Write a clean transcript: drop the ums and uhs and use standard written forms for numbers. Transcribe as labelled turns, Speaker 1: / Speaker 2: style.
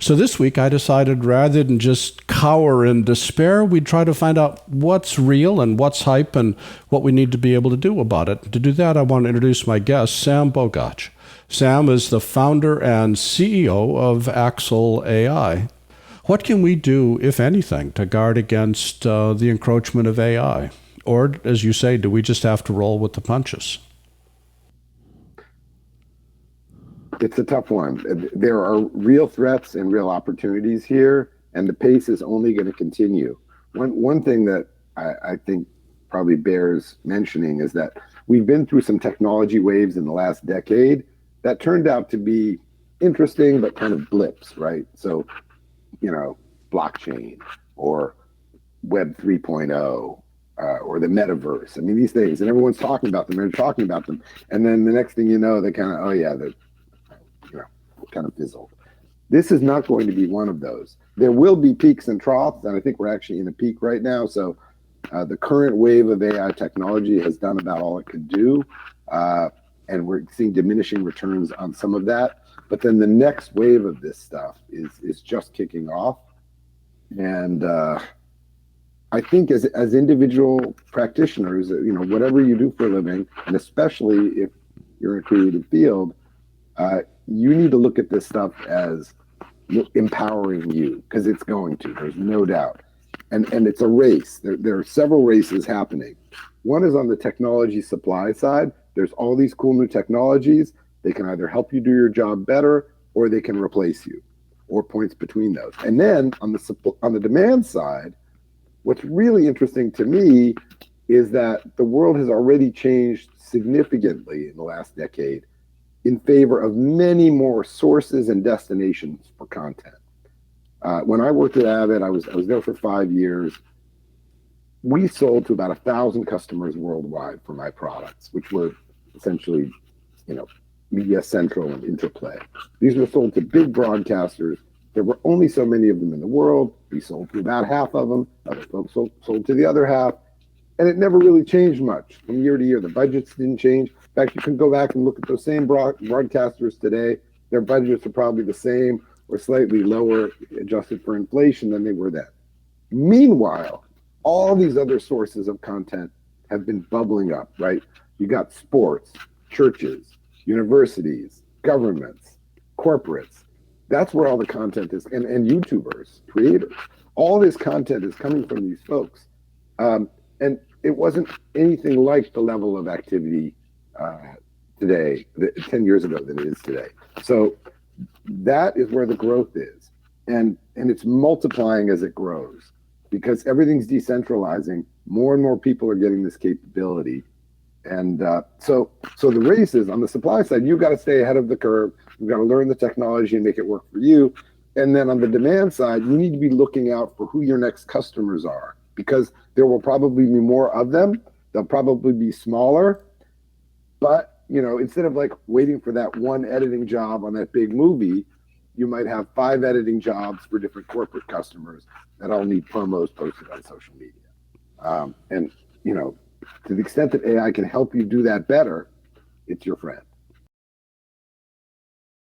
Speaker 1: So this week I decided rather than just cower in despair, we'd try to find out what's real and what's hype and what we need to be able to do about it. To do that, I want to introduce my guest, Sam Bogoch. Sam is the founder and CEO of Axle AI. What can we do, if anything, to guard against the encroachment of AI? Or, as you say, do we just have to roll with the punches?
Speaker 2: It's a tough one. There are real threats and real opportunities here, and the pace is only going to continue. One thing that I think probably bears mentioning is that we've been through some technology waves in the last decade that turned out to be interesting, but kind of blips, right? So, blockchain or Web 3.0 or the metaverse. I mean, these things, and everyone's talking about them. They're talking about them, and then the next thing you know, they kind of, they're kind of fizzled. This is not going to be one of those. There will be peaks and troughs, and I think we're actually in a peak right now. So the current wave of AI technology has done about all it could do, and we're seeing diminishing returns on some of that. But then the next wave of this stuff is just kicking off, and I think as individual practitioners, whatever you do for a living, and especially if you're in a creative field, you need to look at this stuff as empowering you, because it's going to. There's no doubt, and it's a race. There are several races happening. One is on the technology supply side. There's all these cool new technologies. They can either help you do your job better, or they can replace you, or points between those. And then on the demand side, what's really interesting to me is that the world has already changed significantly in the last decade in favor of many more sources and destinations for content. When I worked at Avid, I was there for 5 years. We sold to about 1,000 customers worldwide for my products, which were essentially, Media Central and Interplay. These were sold to big broadcasters. There were only so many of them in the world. We sold to about half of them. Other folks sold to the other half. And it never really changed much from year to year. The budgets didn't change. In fact, you can go back and look at those same broadcasters today. Their budgets are probably the same or slightly lower, adjusted for inflation, than they were then. Meanwhile, all these other sources of content have been bubbling up, right? You got sports, churches, universities, governments, corporates. That's where all the content is, and YouTubers, creators. All this content is coming from these folks. And it wasn't anything like the level of activity today, 10 years ago, than it is today. So that is where the growth is. And it's multiplying as it grows, because everything's decentralizing. More and more people are getting this capability. And so the race is, on the supply side, you've got to stay ahead of the curve. You've got to learn the technology and make it work for you. And then on the demand side, you need to be looking out for who your next customers are, because there will probably be more of them. They'll probably be smaller. But, instead of like waiting for that one editing job on that big movie, you might have 5 editing jobs for different corporate customers that all need promos posted on social media. To the extent that AI can help you do that better, it's your friend.